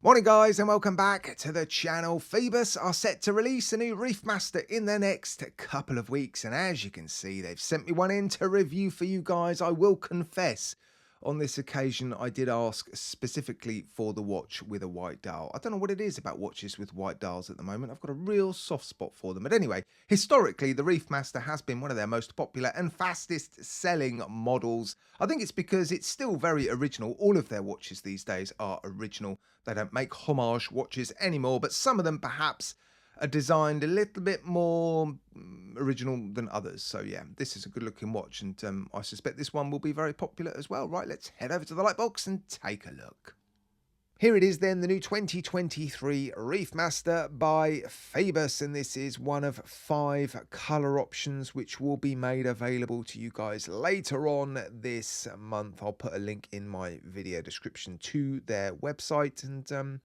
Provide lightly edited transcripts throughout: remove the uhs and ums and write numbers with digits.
Morning guys and welcome back to the channel. Phoibos are set to release a new Reef Master in the next couple of weeks, and as you can see they've sent me one in to review for you guys. I will confess, on this occasion I did ask specifically for the watch with a white dial. I don't know what it is about watches with white dials at the moment. I've got a real soft spot for them. But anyway, historically the Reef Master has been one of their most popular and fastest selling models. I think it's because it's still very original. All of their watches these days are original. They don't make homage watches anymore, but some of them perhaps are designed a little bit more original than others. So yeah, this is a good looking watch, and I suspect this one will be very popular as well. Right, let's head over to the light box and take a look. Here it is then, the new 2023 Reef Master by Phoibos, and this is one of 5 colour options which will be made available to you guys later on this month. I'll put a link in my video description to their website, and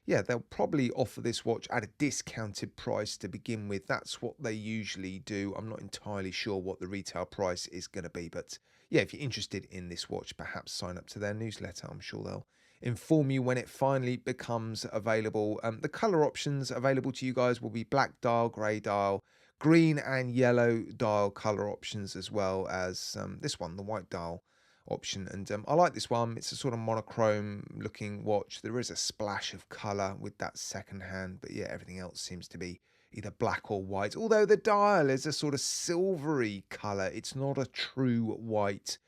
yeah, they'll probably offer this watch at a discounted price to begin with. That's what they usually do. I'm not entirely sure what the retail price is going to be, but yeah, if you're interested in this watch, perhaps sign up to their newsletter. I'm sure they'll inform you when it finally becomes available. The color options available to you guys will be black dial, grey dial, green and yellow dial color options, as well as this one, the white dial option. And I like this one. It's a sort of monochrome looking watch. There is a splash of color with that second hand, but yeah, everything else seems to be either black or white, although the dial is a sort of silvery color. It's not a true white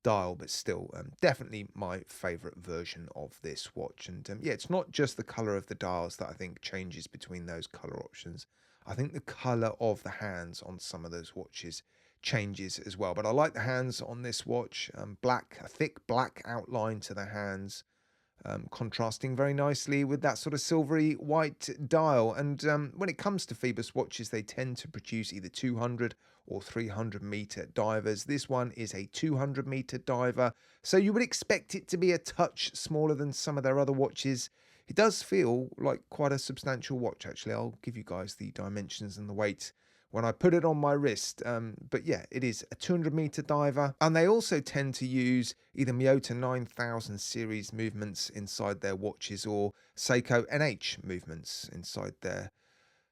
dial, but still definitely my favorite version of this watch. And yeah, it's not just the color of the dials that I think changes between those color options. I think the color of the hands on some of those watches changes as well, but I like the hands on this watch. Black, a thick black outline to the hands, contrasting very nicely with that sort of silvery white dial. And when it comes to Phoibos watches, they tend to produce either 200 or 300 meter divers. This one is a 200 meter diver, so you would expect it to be a touch smaller than some of their other watches. It does feel like quite a substantial watch, actually. I'll give you guys the dimensions and the weight when I put it on my wrist. But yeah, it is a 200 meter diver, and they also tend to use either Miyota 9000 series movements inside their watches or Seiko NH movements inside their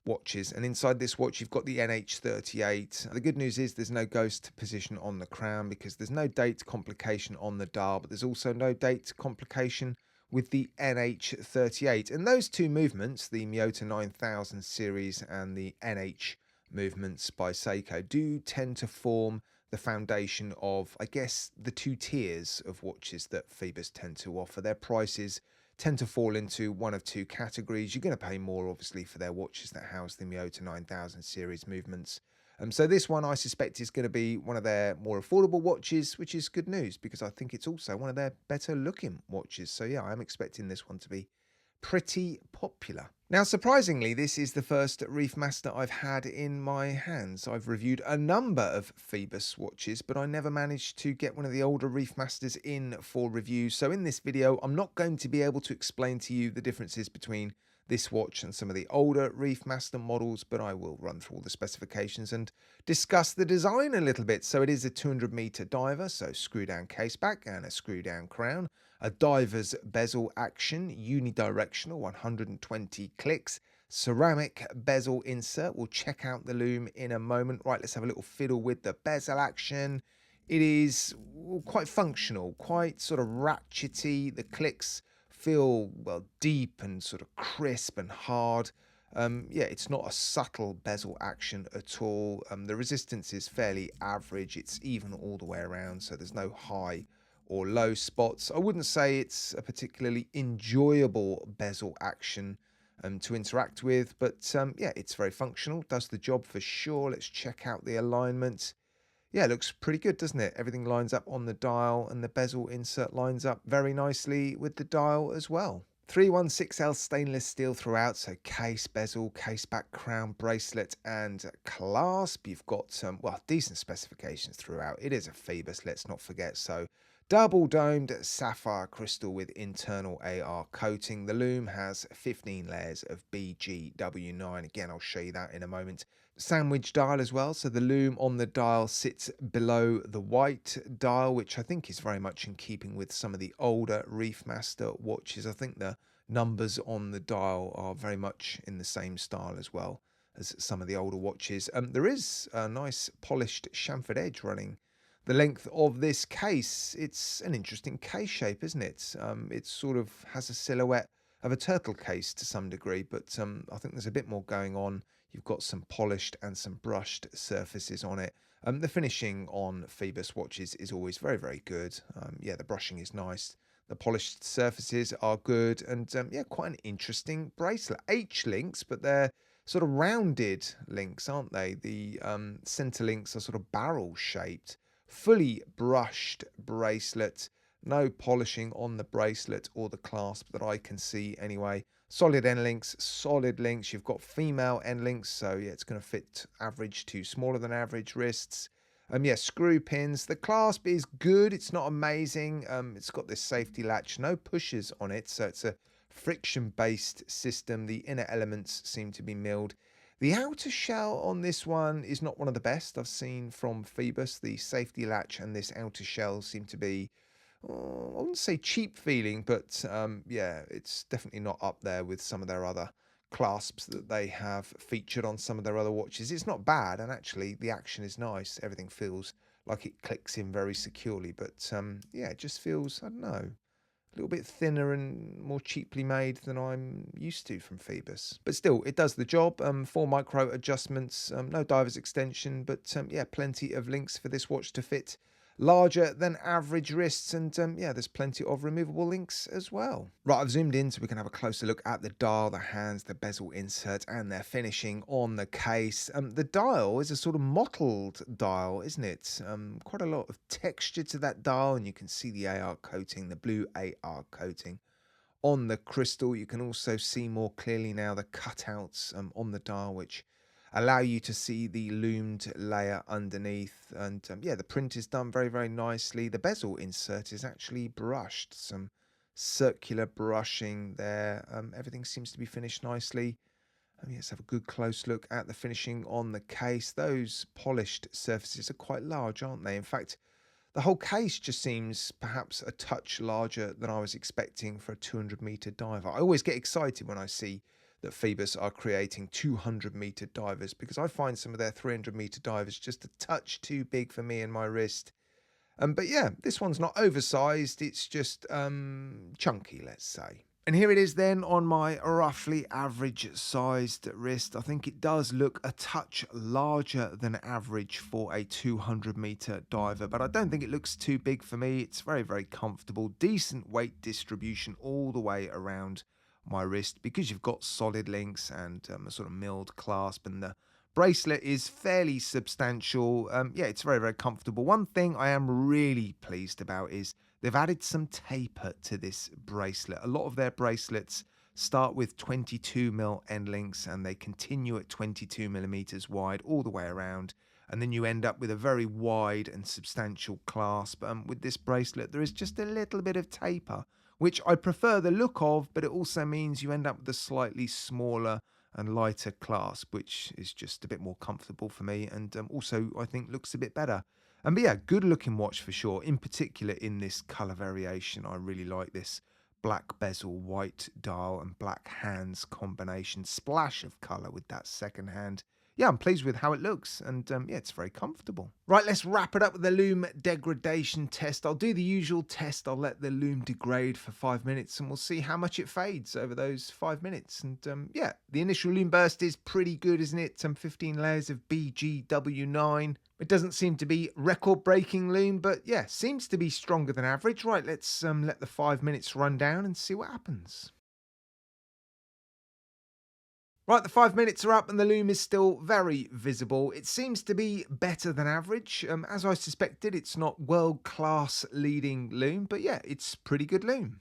watches. And inside this watch you've got the NH38. The good news is there's no ghost position on the crown because there's no date complication on the dial, but there's also no date complication with the NH38. And those two movements, the Miyota 9000 series and the NH movements by Seiko, do tend to form the foundation of, I guess, the 2 tiers of watches that Phoibos tend to offer. Their prices tend to fall into one of 2 categories. You're going to pay more, obviously, for their watches that house the Miyota 9000 series movements. So this one, I suspect, is going to be one of their more affordable watches, which is good news because I think it's also one of their better looking watches. So yeah, I'm expecting this one to be pretty popular. Now, surprisingly, this is the first Reef Master I've had in my hands. I've reviewed a number of Phoibos watches, but I never managed to get one of the older Reef Masters in for review. So in this video, I'm not going to be able to explain to you the differences between this watch and some of the older Reef Master models, but I will run through all the specifications and discuss the design a little bit. So it is a 200 meter diver, so screw down case back and a screw down crown, a diver's bezel action, unidirectional, 120 clicks, ceramic bezel insert. We'll check out the Loom in a moment. Right, let's have a little fiddle with the bezel action. It is quite functional, quite sort of ratchety. The clicks feel, well, deep and sort of crisp and hard. Yeah, it's not a subtle bezel action at all. The resistance is fairly average. It's even all the way around, so there's no high or low spots. I wouldn't say it's a particularly enjoyable bezel action to interact with, but yeah, it's very functional, does the job for sure. Let's check out the alignment. Yeah, it looks pretty good, doesn't it? Everything lines up on the dial, and the bezel insert lines up very nicely with the dial as well. 316L stainless steel throughout, so case, bezel, case back, crown, bracelet and clasp. You've got some, well, decent specifications throughout. It is a Phoibos, let's not forget. So double domed sapphire crystal with internal AR coating. The Loom has 15 layers of BGW9. Again, I'll show you that in a moment. Sandwich dial as well, so the Loom on the dial sits below the white dial, which I think is very much in keeping with some of the older Reef Master watches. I think the numbers on the dial are very much in the same style as well as some of the older watches. There is a nice polished chamfered edge running the length of this case. It's an interesting case shape, isn't it? It sort of has a silhouette of a turtle case to some degree, but I think there's a bit more going on. You've got some polished and some brushed surfaces on it. The finishing on Phoibos watches is always very, very good. Yeah, the brushing is nice. The polished surfaces are good, and yeah, quite an interesting bracelet. H links, but they're sort of rounded links, aren't they? The center links are sort of barrel shaped. Fully brushed bracelet. No polishing on the bracelet or the clasp that I can see anyway. Solid end links, solid links. You've got female end links, so yeah, it's going to fit average to smaller than average wrists. Yeah, screw pins. The clasp is good. It's not amazing. It's got this safety latch, no pushes on it, so it's a friction-based system. The inner elements seem to be milled. The outer shell on this one is not one of the best I've seen from Phoibos. The safety latch and this outer shell seem to be, I wouldn't say cheap feeling, but yeah, it's definitely not up there with some of their other clasps that they have featured on some of their other watches. It's not bad, and actually the action is nice. Everything feels like it clicks in very securely, but yeah, it just feels, I don't know, a little bit thinner and more cheaply made than I'm used to from Phoibos. But still, it does the job. 4 micro adjustments, no diver's extension, but yeah, plenty of links for this watch to fit larger than average wrists, and yeah, there's plenty of removable links as well. Right, I've zoomed in so we can have a closer look at the dial, the hands, the bezel insert, and their finishing on the case. The dial is a sort of mottled dial, isn't it? Quite a lot of texture to that dial, and you can see the AR coating, the blue AR coating on the crystal. You can also see more clearly now the cutouts on the dial, which allow you to see the loomed layer underneath. And yeah, the print is done very, very nicely. The bezel insert is actually brushed, some circular brushing there. Everything seems to be finished nicely. Let's have a good close look at the finishing on the case. Those polished surfaces are quite large, aren't they? In fact, the whole case just seems perhaps a touch larger than I was expecting for a 200-meter diver. I always get excited when I see that Phoibos are creating 200-meter divers, because I find some of their 300-meter divers just a touch too big for me and my wrist. But yeah, this one's not oversized, it's just chunky, let's say. And here it is then on my roughly average sized wrist. I think it does look a touch larger than average for a 200-meter diver, but I don't think it looks too big for me. It's very, very comfortable, decent weight distribution all the way around my wrist, because you've got solid links and a sort of milled clasp, and the bracelet is fairly substantial. Yeah, it's very, very comfortable. One thing I am really pleased about is they've added some taper to this bracelet. A lot of their bracelets start with 22mm end links and they continue at 22mm wide all the way around, and then you end up with a very wide and substantial clasp. With this bracelet, there is just a little bit of taper, which I prefer the look of, but it also means you end up with a slightly smaller and lighter clasp, which is just a bit more comfortable for me, and also I think looks a bit better. But yeah, good looking watch for sure, in particular in this colour variation. I really like this black bezel, white dial and black hands combination. Splash of colour with that second hand. Yeah, I'm pleased with how it looks, and yeah, it's very comfortable. Right, let's wrap it up with the Loom Degradation test. I'll do the usual test. I'll let the loom degrade for 5 minutes, and we'll see how much it fades over those 5 minutes. And yeah, the initial loom burst is pretty good, isn't it? 15 layers of BGW9. It doesn't seem to be record-breaking loom, but yeah, seems to be stronger than average. Right, let's let the 5 minutes run down and see what happens. Right, the 5 minutes are up and the loom is still very visible. It seems to be better than average. As I suspected, it's not world-class leading loom, but yeah, it's pretty good loom.